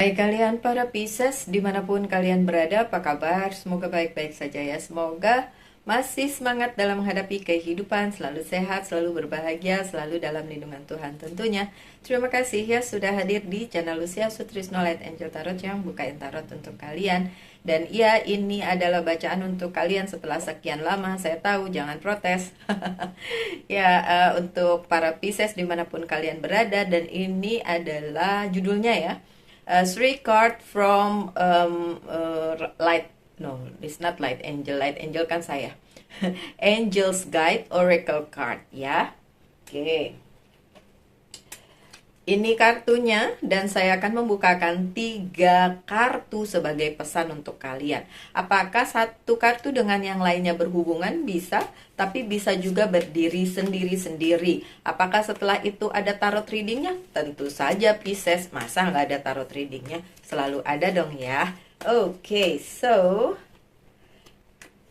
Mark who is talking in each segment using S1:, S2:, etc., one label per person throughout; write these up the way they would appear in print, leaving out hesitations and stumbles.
S1: Hai kalian para Pisces, dimanapun kalian berada, apa kabar? Semoga baik-baik saja ya. Semoga masih semangat dalam menghadapi kehidupan, selalu sehat, selalu berbahagia, selalu dalam lindungan Tuhan tentunya. Terima kasih ya sudah hadir di channel Lucia Sutrisno Light Angel Tarot yang bukain tarot untuk kalian. Dan iya, ini adalah bacaan untuk kalian setelah sekian lama. Saya tahu, jangan protes. Ya, untuk para Pisces dimanapun kalian berada, dan ini adalah judulnya ya. Three card from light, no, it's not light angel. Light angel kan saya. Angel's Guide Oracle card ya. Oke. Ini kartunya, dan saya akan membukakan 3 kartu sebagai pesan untuk kalian. Apakah satu kartu dengan yang lainnya berhubungan? Bisa, tapi bisa juga berdiri sendiri-sendiri. Apakah setelah itu ada tarot readingnya? Tentu saja Pisces, masa nggak ada tarot readingnya? Selalu ada dong ya. Oke, so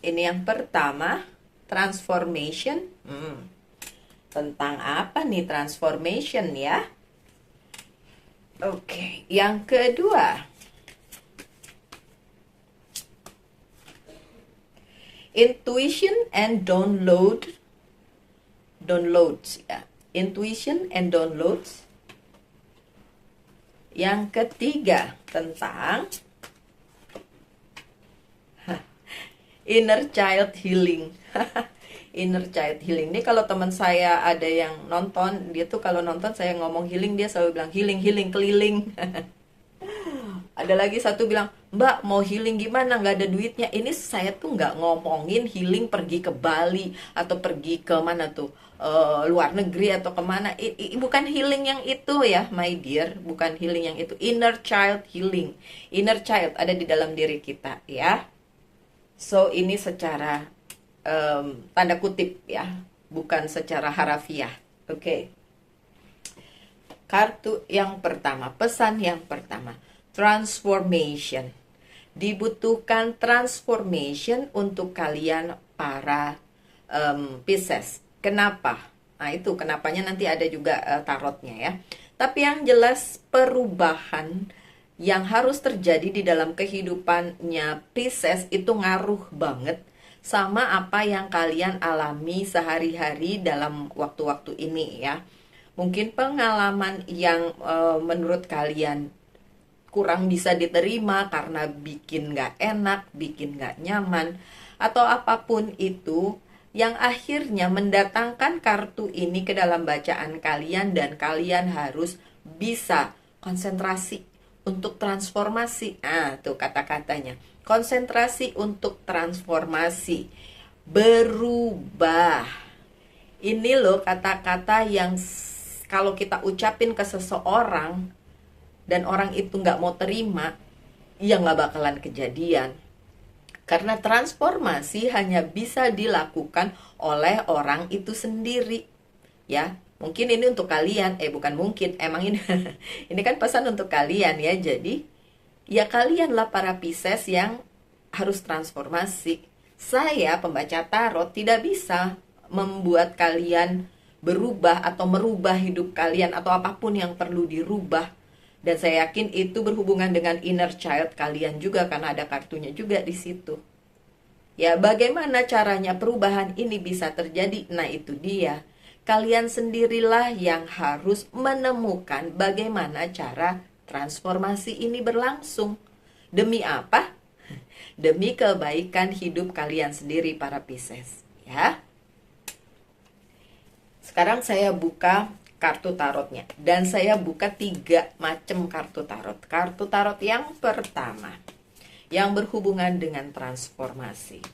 S1: ini yang pertama, transformation. Tentang apa nih transformation ya? Oke, yang kedua, intuition and downloads ya. Intuition and downloads. Yang ketiga, tentang inner child healing. Inner child healing ini, kalau teman saya ada yang nonton, dia tuh kalau nonton saya ngomong healing, dia selalu bilang healing keliling. Ada lagi satu bilang, Mbak mau healing gimana, nggak ada duitnya. Ini saya tuh nggak ngomongin healing pergi ke Bali atau pergi ke mana tuh, luar negeri atau kemana. Bukan healing yang itu ya my dear, bukan healing yang itu. Inner child healing. Inner child ada di dalam diri kita ya. So ini secara tanda kutip ya, bukan secara harafiah. Oke. Kartu yang pertama, pesan yang pertama, transformation. Dibutuhkan transformation untuk kalian para Pisces. Kenapa? Nah itu kenapanya nanti ada juga tarotnya ya. Tapi yang jelas perubahan yang harus terjadi di dalam kehidupannya Pisces itu ngaruh banget sama apa yang kalian alami sehari-hari dalam waktu-waktu ini ya. Mungkin pengalaman yang menurut kalian kurang bisa diterima karena bikin gak enak, bikin gak nyaman, atau apapun itu, yang akhirnya mendatangkan kartu ini ke dalam bacaan kalian, dan kalian harus bisa konsentrasi untuk transformasi. Tuh kata-katanya, konsentrasi untuk transformasi, berubah. Ini loh kata-kata yang kalau kita ucapin ke seseorang dan orang itu nggak mau terima, ya nggak bakalan kejadian. Karena transformasi hanya bisa dilakukan oleh orang itu sendiri ya. Mungkin ini untuk kalian, bukan mungkin, emang ini ini kan pesan untuk kalian ya. Jadi ya kalianlah para Pisces yang harus transformasi. Saya pembaca tarot tidak bisa membuat kalian berubah atau merubah hidup kalian atau apapun yang perlu dirubah. Dan saya yakin itu berhubungan dengan inner child kalian juga, karena ada kartunya juga di situ. Ya, bagaimana caranya perubahan ini bisa terjadi? Nah, itu dia. Kalian sendirilah yang harus menemukan bagaimana cara transformasi ini berlangsung. Demi apa? Demi kebaikan hidup kalian sendiri para Pisces, ya. Sekarang saya buka kartu tarotnya, dan saya buka 3 macam kartu tarot. Kartu tarot yang pertama, yang berhubungan dengan transformasi.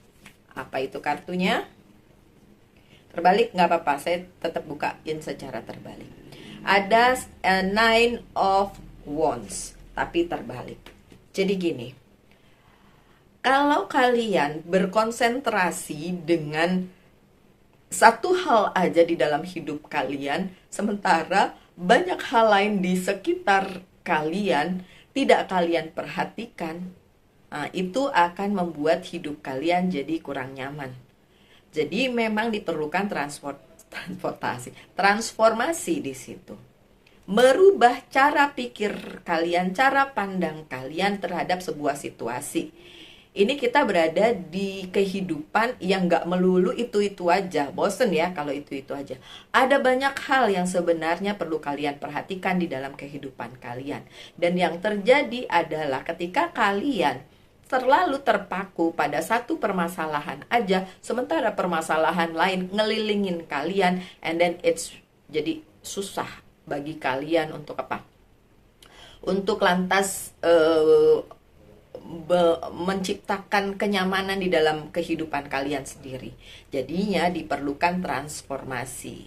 S1: Apa itu kartunya? Terbalik nggak apa-apa, saya tetap bukain secara terbalik. Ada Nine of Wands, tapi terbalik. Jadi gini, kalau kalian berkonsentrasi dengan satu hal aja di dalam hidup kalian, sementara banyak hal lain di sekitar kalian tidak kalian perhatikan, itu akan membuat hidup kalian jadi kurang nyaman. Jadi memang diperlukan transformasi di situ. merubah cara pikir kalian, cara pandang kalian terhadap sebuah situasi. Ini kita berada di kehidupan yang nggak melulu itu-itu aja. Bosen ya kalau itu-itu aja. Ada banyak hal yang sebenarnya perlu kalian perhatikan di dalam kehidupan kalian. Dan yang terjadi adalah ketika kalian terlalu terpaku pada satu permasalahan aja, sementara permasalahan lain ngelilingin kalian, and then it's jadi susah bagi kalian untuk apa? Untuk lantas menciptakan kenyamanan di dalam kehidupan kalian sendiri. Jadinya diperlukan transformasi.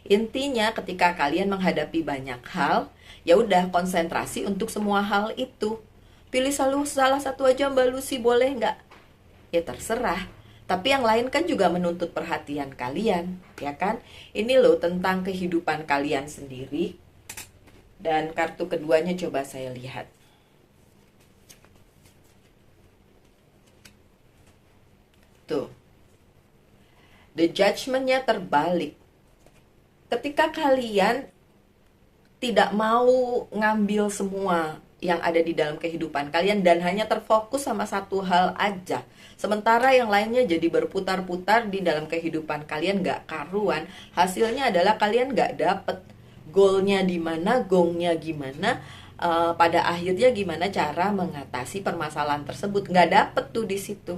S1: Intinya ketika kalian menghadapi banyak hal, ya udah konsentrasi untuk semua hal itu. Pilih salah satu aja Mbak Lucy, boleh nggak? Ya terserah. Tapi yang lain kan juga menuntut perhatian kalian, ya kan? Ini loh tentang kehidupan kalian sendiri. Dan kartu keduanya coba saya lihat. Tuh, the judgment-nya terbalik. Ketika kalian tidak mau ngambil semua yang ada di dalam kehidupan kalian dan hanya terfokus sama satu hal aja, sementara yang lainnya jadi berputar-putar di dalam kehidupan kalian gak karuan, hasilnya adalah kalian gak dapet goalnya di mana, gongnya gimana, pada akhirnya gimana cara mengatasi permasalahan tersebut, gak dapet tuh di situ.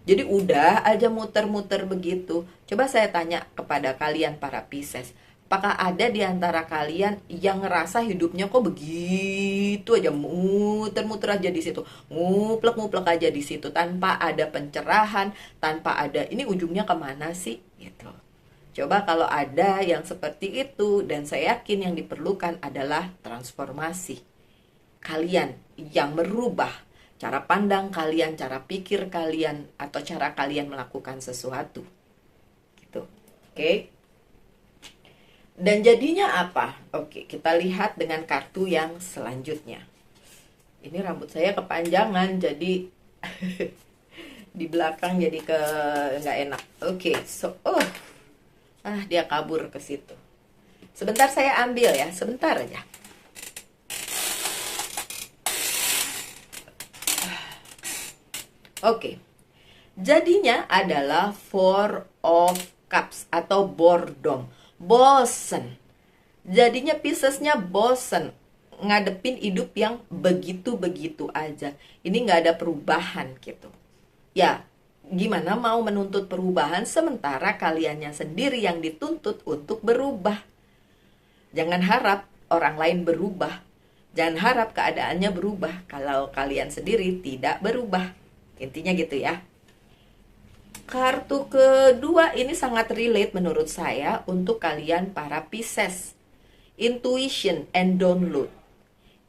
S1: Jadi udah aja muter-muter begitu. Coba saya tanya kepada kalian para Pisces, apakah ada di antara kalian yang ngerasa hidupnya kok begitu aja, muter-muter aja di situ, nguplek-nguplek aja di situ, tanpa ada pencerahan, tanpa ada ini ujungnya kemana sih? Gitu. Coba kalau ada yang seperti itu, dan saya yakin yang diperlukan adalah transformasi. Kalian yang merubah cara pandang kalian, cara pikir kalian, atau cara kalian melakukan sesuatu. Gitu. Oke. Dan jadinya apa? Oke, kita lihat dengan kartu yang selanjutnya. Ini rambut saya kepanjangan, jadi di belakang jadi nggak enak. Oke, dia kabur ke situ. Sebentar saya ambil ya, sebentar aja. Oke, jadinya adalah Four of Cups atau boredom, bosen. Jadinya Piscesnya bosen ngadepin hidup yang begitu-begitu aja. Ini nggak ada perubahan gitu. Ya, gimana mau menuntut perubahan sementara kaliannya sendiri yang dituntut untuk berubah. Jangan harap orang lain berubah. Jangan harap keadaannya berubah kalau kalian sendiri tidak berubah. Intinya gitu ya. Kartu kedua ini sangat relate menurut saya untuk kalian para Pisces. Intuition and download.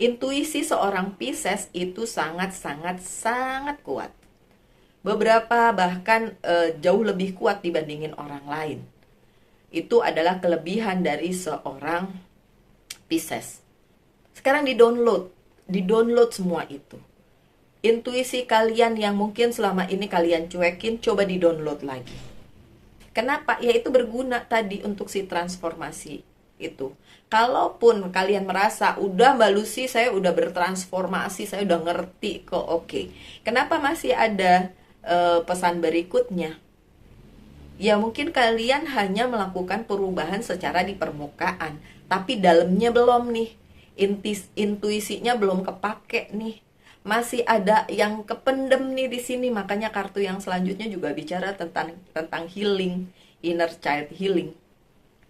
S1: Intuisi seorang Pisces itu sangat kuat. Beberapa bahkan jauh lebih kuat dibandingin orang lain. Itu adalah kelebihan dari seorang Pisces. Sekarang di-download semua itu. Intuisi kalian yang mungkin selama ini kalian cuekin, coba di-download lagi. Kenapa? Ya itu berguna tadi untuk si transformasi itu. Kalaupun kalian merasa, udah Mbak Lucy, saya udah bertransformasi, saya udah ngerti kok, oke. Kenapa masih ada pesan berikutnya? Ya mungkin kalian hanya melakukan perubahan secara di permukaan, tapi dalamnya belum nih. Intuisinya belum kepake nih. Masih ada yang kependem nih di sini, makanya kartu yang selanjutnya juga bicara tentang healing, inner child healing.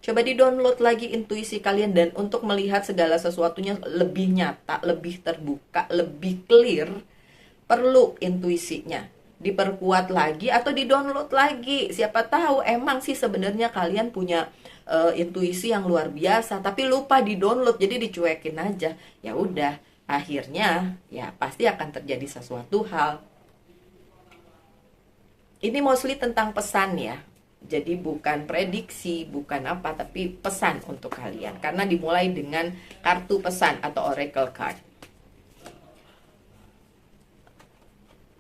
S1: Coba di-download lagi intuisi kalian, dan untuk melihat segala sesuatunya lebih nyata, lebih terbuka, lebih clear, perlu intuisinya diperkuat lagi atau di-download lagi. Siapa tahu emang sih sebenarnya kalian punya intuisi yang luar biasa, tapi lupa di-download, jadi dicuekin aja. Ya udah, akhirnya ya pasti akan terjadi sesuatu hal. Ini mostly tentang pesan ya. Jadi bukan prediksi, bukan apa, tapi pesan untuk kalian. Karena dimulai dengan kartu pesan atau oracle card.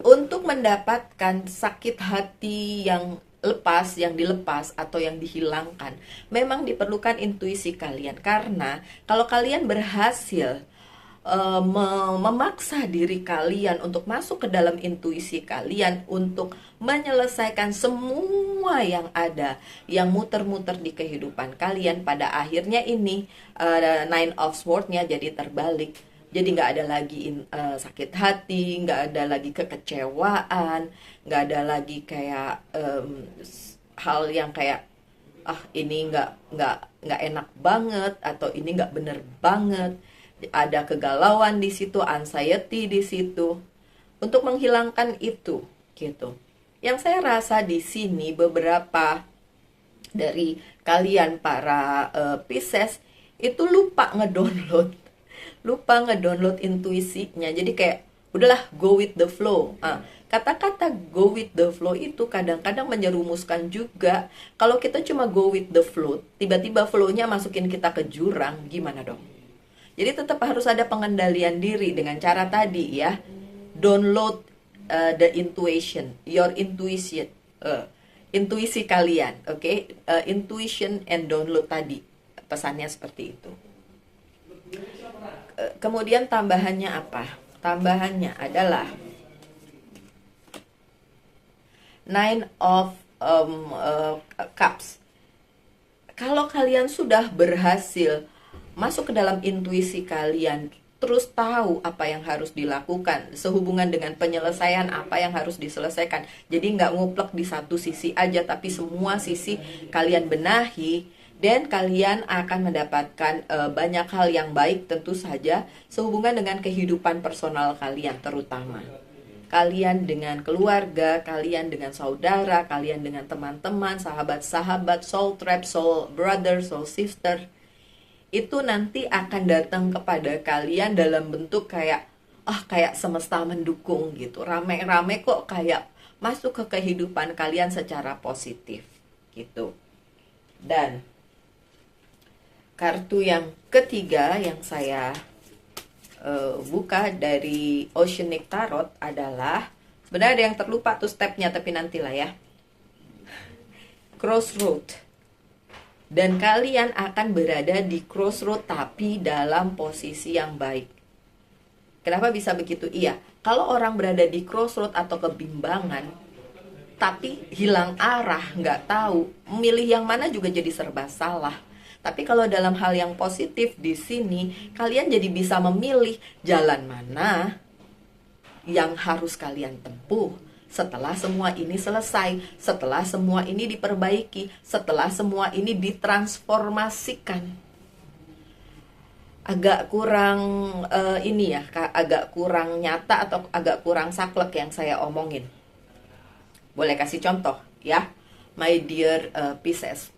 S1: Untuk mendapatkan sakit hati yang lepas, yang dilepas atau yang dihilangkan, memang diperlukan intuisi kalian. Karena kalau kalian berhasil memaksa diri kalian untuk masuk ke dalam intuisi kalian, untuk menyelesaikan semua yang ada, yang muter-muter di kehidupan kalian, pada akhirnya ini Nine of Swords-nya jadi terbalik. Jadi nggak ada lagi sakit hati, nggak ada lagi kekecewaan, nggak ada lagi kayak hal yang kayak ini nggak enak banget, atau ini nggak bener banget. Ada kegalauan di situ, anxiety di situ. Untuk menghilangkan itu, gitu. Yang saya rasa di sini beberapa dari kalian para Pisces itu lupa ngedownload intuisinya. Jadi kayak udahlah, go with the flow. Kata-kata go with the flow itu kadang-kadang menyerumuskan juga. Kalau kita cuma go with the flow, tiba-tiba flow-nya masukin kita ke jurang, gimana dong? Jadi tetap harus ada pengendalian diri dengan cara tadi ya. Download the intuition, your intuition, intuisi kalian, oke? Intuition and download tadi, pesannya seperti itu. Kemudian tambahannya apa? Tambahannya adalah Nine of Cups. Kalau kalian sudah berhasil masuk ke dalam intuisi kalian, terus tahu apa yang harus dilakukan sehubungan dengan penyelesaian apa yang harus diselesaikan. Jadi nggak nguplek di satu sisi aja, tapi semua sisi kalian benahi, dan kalian akan mendapatkan banyak hal yang baik tentu saja sehubungan dengan kehidupan personal kalian, terutama kalian dengan keluarga, kalian dengan saudara, kalian dengan teman-teman, sahabat-sahabat, soul tribe, soul brother, soul sister. Itu nanti akan datang kepada kalian dalam bentuk kayak kayak semesta mendukung gitu. Rame-rame kok kayak masuk ke kehidupan kalian secara positif gitu. Dan kartu yang ketiga yang saya buka dari Oceanic Tarot adalah, sebenarnya ada yang terlupa tuh stepnya, tapi nantilah ya. Crossroad. Dan kalian akan berada di crossroad tapi dalam posisi yang baik. Kenapa bisa begitu? Iya, kalau orang berada di crossroad atau kebimbangan tapi hilang arah, nggak tahu memilih yang mana, juga jadi serba salah. Tapi kalau dalam hal yang positif di sini, kalian jadi bisa memilih jalan mana yang harus kalian tempuh setelah semua ini selesai, setelah semua ini diperbaiki, setelah semua ini ditransformasikan. Agak kurang ini ya, agak kurang nyata atau agak kurang saklek yang saya omongin. Boleh kasih contoh ya, my dear Pisces.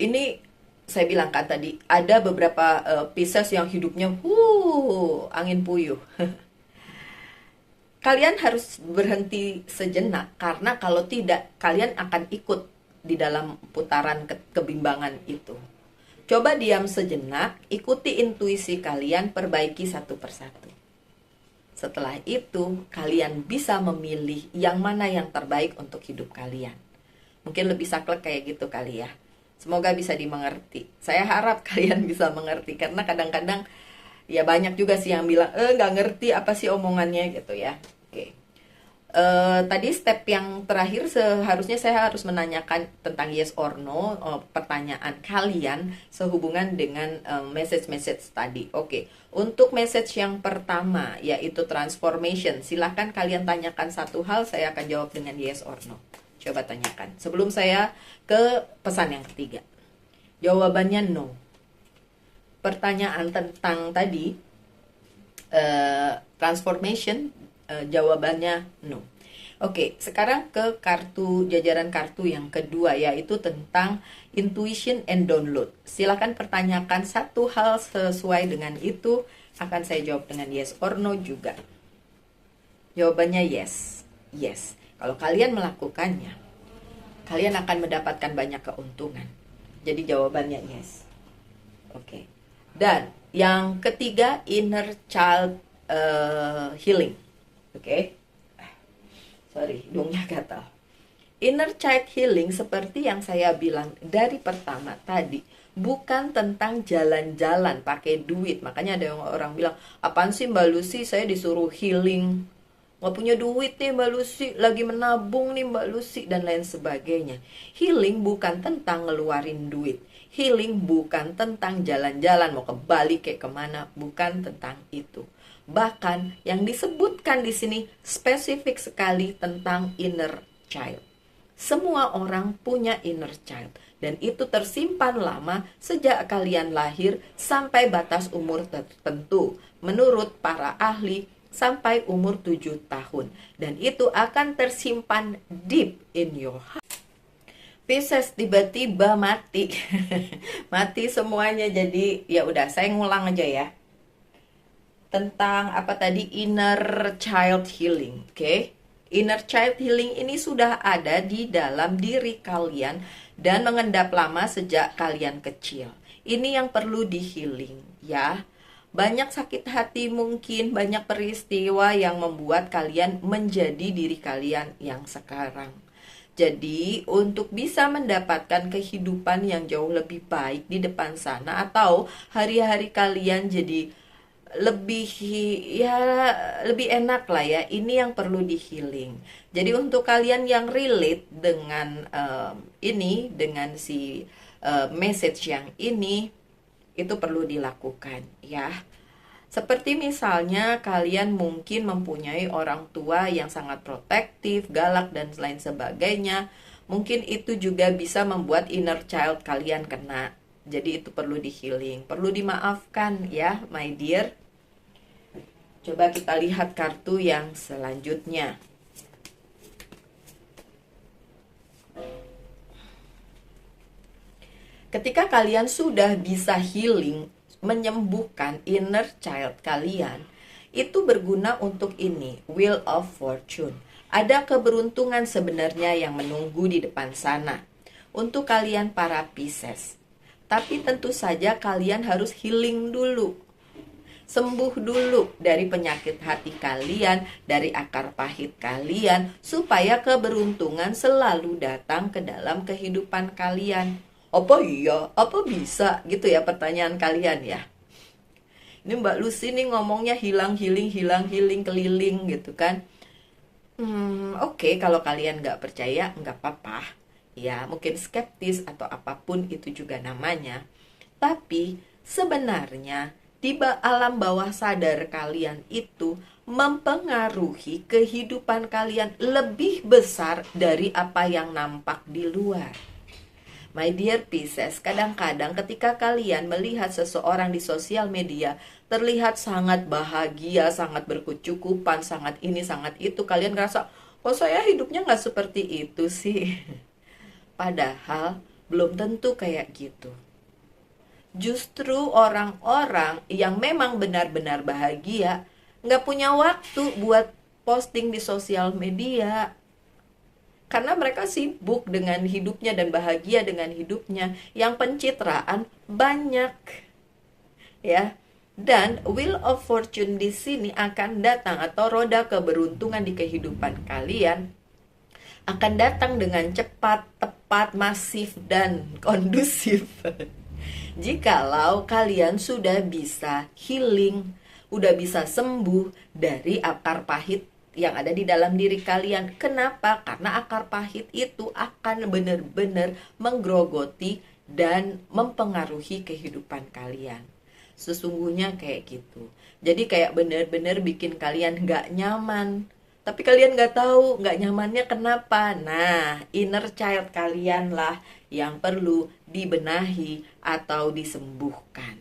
S1: Ini saya bilang kan tadi, ada beberapa Pisces yang hidupnya angin puyuh. Kalian harus berhenti sejenak, karena kalau tidak, kalian akan ikut di dalam putaran kebimbangan itu. Coba diam sejenak, ikuti intuisi kalian, perbaiki satu persatu. Setelah itu, kalian bisa memilih yang mana yang terbaik untuk hidup kalian. Mungkin lebih saklek kayak gitu kali ya. Semoga bisa dimengerti. Saya harap kalian bisa mengerti, karena kadang-kadang ya banyak juga sih yang bilang nggak ngerti apa sih omongannya gitu ya. Oke. Tadi step yang terakhir seharusnya saya harus menanyakan tentang yes or no, pertanyaan kalian sehubungan dengan message tadi. Oke. Untuk message yang pertama yaitu transformation, silakan kalian tanyakan satu hal, saya akan jawab dengan yes or no. Coba tanyakan sebelum saya ke pesan yang ketiga. Jawabannya no. Pertanyaan tentang tadi transformation, jawabannya no. Oke, sekarang ke jajaran kartu yang kedua, yaitu tentang intuition and download. Silakan pertanyakan satu hal sesuai dengan itu, akan saya jawab dengan yes or no juga. Jawabannya yes. Yes. Kalau kalian melakukannya, kalian akan mendapatkan banyak keuntungan. Jadi jawabannya yes. Oke. Dan yang ketiga, inner child healing. Oke. Sorry, hidungnya gatal. Inner child healing seperti yang saya bilang dari pertama tadi, bukan tentang jalan-jalan pakai duit. Makanya ada orang bilang, apaan sih Mbak Lucy, saya disuruh healing, nggak punya duit nih Mbak Lucy, lagi menabung nih Mbak Lucy, dan lain sebagainya. Healing bukan tentang ngeluarin duit. Healing bukan tentang jalan-jalan mau ke Bali kayak kemana, bukan tentang itu. Bahkan yang disebutkan di sini spesifik sekali tentang inner child. Semua orang punya inner child, dan itu tersimpan lama sejak kalian lahir sampai batas umur tertentu, menurut para ahli sampai umur 7 tahun, dan itu akan tersimpan deep in your heart. Pisces tiba-tiba mati. Mati semuanya. Jadi ya udah, saya ngulang aja ya, tentang apa tadi, inner child healing. Oke? Inner child healing ini sudah ada di dalam diri kalian dan mengendap lama sejak kalian kecil. Ini yang perlu di healing ya. Banyak sakit hati mungkin, banyak peristiwa yang membuat kalian menjadi diri kalian yang sekarang. Jadi untuk bisa mendapatkan kehidupan yang jauh lebih baik di depan sana, atau hari-hari kalian jadi lebih, ya lebih enak lah ya, ini yang perlu di healing. Jadi untuk kalian yang relate dengan ini, dengan si message yang ini, itu perlu dilakukan ya. Seperti misalnya kalian mungkin mempunyai orang tua yang sangat protektif, galak, dan lain sebagainya. Mungkin itu juga bisa membuat inner child kalian kena. Jadi itu perlu di healing, perlu dimaafkan ya my dear. Coba kita lihat kartu yang selanjutnya. Ketika kalian sudah bisa healing, menyembuhkan inner child kalian, itu berguna untuk ini, Wheel of Fortune. Ada keberuntungan sebenarnya yang menunggu di depan sana untuk kalian para Pisces. Tapi tentu saja kalian harus healing dulu. Sembuh dulu dari penyakit hati kalian, dari akar pahit kalian, supaya keberuntungan selalu datang ke dalam kehidupan kalian. Apa iya? Apa bisa? Gitu ya pertanyaan kalian ya. Ini Mbak Lucy nih ngomongnya hilang healing keliling gitu kan. Oke, kalau kalian nggak percaya nggak apa-apa. Ya mungkin skeptis atau apapun itu juga namanya. Tapi sebenarnya di alam bawah sadar kalian itu mempengaruhi kehidupan kalian lebih besar dari apa yang nampak di luar. My dear Pisces, kadang-kadang ketika kalian melihat seseorang di sosial media terlihat sangat bahagia, sangat berkecukupan, sangat ini, sangat itu, kalian ngerasa, kok saya hidupnya nggak seperti itu sih? Padahal belum tentu kayak gitu. Justru orang-orang yang memang benar-benar bahagia nggak punya waktu buat posting di sosial media, karena mereka sibuk dengan hidupnya dan bahagia dengan hidupnya, yang pencitraan banyak ya. Dan Wheel of Fortune di sini akan datang, atau roda keberuntungan di kehidupan kalian akan datang dengan cepat, tepat, masif, dan kondusif. Jikalau kalian sudah bisa healing, udah bisa sembuh dari akar pahit yang ada di dalam diri kalian. Kenapa? Karena akar pahit itu akan benar-benar menggerogoti dan mempengaruhi kehidupan kalian. Sesungguhnya kayak gitu. Jadi kayak benar-benar bikin kalian gak nyaman. Tapi kalian gak tahu gak nyamannya kenapa. Nah, inner child kalian lah yang perlu dibenahi atau disembuhkan,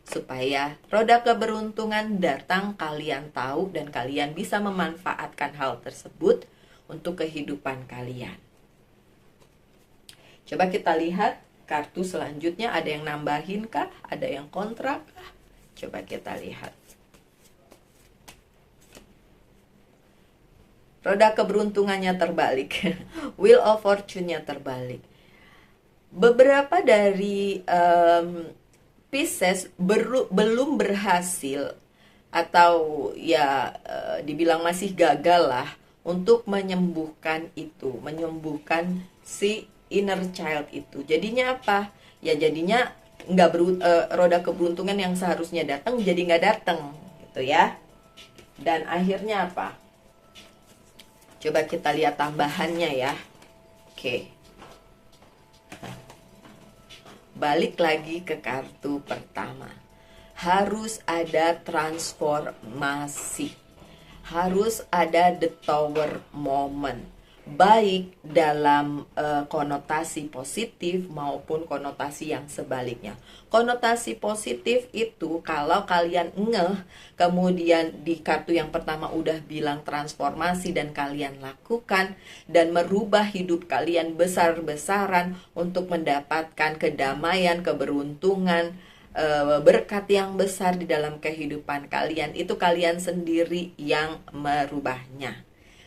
S1: supaya roda keberuntungan datang, kalian tahu, dan kalian bisa memanfaatkan hal tersebut untuk kehidupan kalian. Coba kita lihat kartu selanjutnya, ada yang nambahin kah? Ada yang kontra kah? Coba kita lihat. Roda keberuntungannya terbalik. Wheel of Fortune-nya terbalik. Beberapa dari Pisces belum berhasil, atau ya dibilang masih gagal lah untuk menyembuhkan itu, menyembuhkan si inner child itu. Jadinya apa? Ya jadinya nggak roda keberuntungan yang seharusnya datang jadi nggak datang, gitu ya. Dan akhirnya apa? Coba kita lihat tambahannya ya. Oke. Balik lagi ke kartu pertama. Harus ada transformasi. Harus ada the tower moment. Baik dalam konotasi positif maupun konotasi yang sebaliknya. Konotasi positif itu kalau kalian ngeh, kemudian di kartu yang pertama udah bilang transformasi dan kalian lakukan dan merubah hidup kalian besar-besaran untuk mendapatkan kedamaian, keberuntungan, berkat yang besar di dalam kehidupan kalian, itu kalian sendiri yang merubahnya.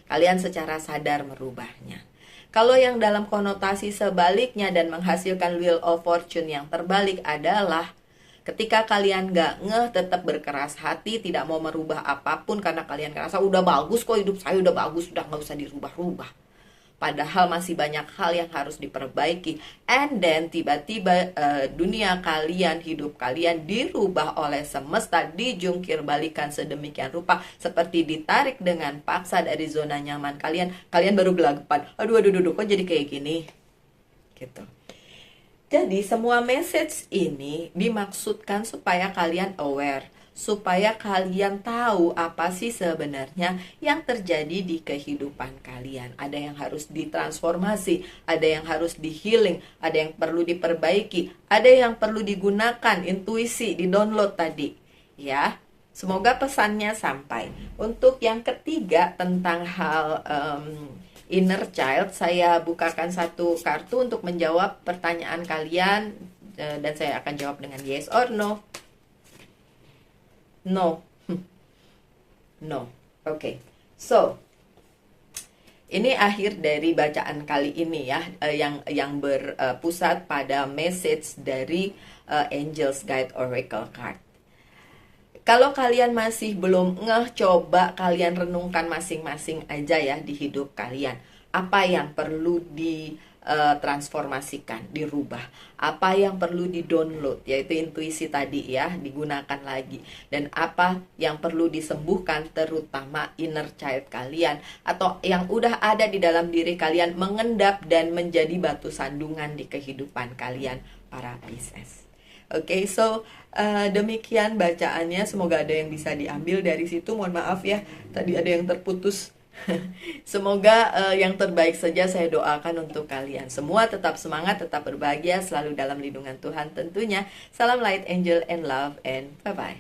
S1: Kalian secara sadar merubahnya. Kalau yang dalam konotasi sebaliknya dan menghasilkan Wheel of Fortune yang terbalik adalah ketika kalian gak ngeh, tetap berkeras hati, tidak mau merubah apapun karena kalian ngerasa udah bagus kok hidup saya, udah bagus, udah gak usah dirubah-rubah. Padahal masih banyak hal yang harus diperbaiki. And then tiba-tiba dunia kalian, hidup kalian dirubah oleh semesta, dijungkir balikan sedemikian rupa, seperti ditarik dengan paksa dari zona nyaman kalian. Kalian baru gelagapan, aduh kok jadi kayak gini, gitu. Jadi semua message ini dimaksudkan supaya kalian aware, supaya kalian tahu apa sih sebenarnya yang terjadi di kehidupan kalian. Ada yang harus ditransformasi, ada yang harus di healing, ada yang perlu diperbaiki, ada yang perlu digunakan intuisi, di-download tadi. Ya, semoga pesannya sampai. Untuk yang ketiga tentang hal inner child, saya bukakan satu kartu untuk menjawab pertanyaan kalian, dan saya akan jawab dengan yes or no. No. No. Oke. So, ini akhir dari bacaan kali ini ya, yang berpusat pada message dari Angels Guide Oracle Card. Kalau kalian masih belum ngeh, coba kalian renungkan masing-masing aja ya di hidup kalian. Apa yang perlu ditransformasikan, dirubah. Apa yang perlu di-download, yaitu intuisi tadi ya, digunakan lagi. Dan apa yang perlu disembuhkan, terutama inner child kalian. Atau yang udah ada di dalam diri kalian, mengendap dan menjadi batu sandungan di kehidupan kalian, para Pisces. Oke, so demikian bacaannya. Semoga ada yang bisa diambil dari situ. Mohon maaf ya, tadi ada yang terputus. Semoga yang terbaik saja saya doakan untuk kalian semua. Tetap semangat, tetap berbahagia, selalu dalam lindungan Tuhan tentunya. Salam light, angel, and love, and bye-bye.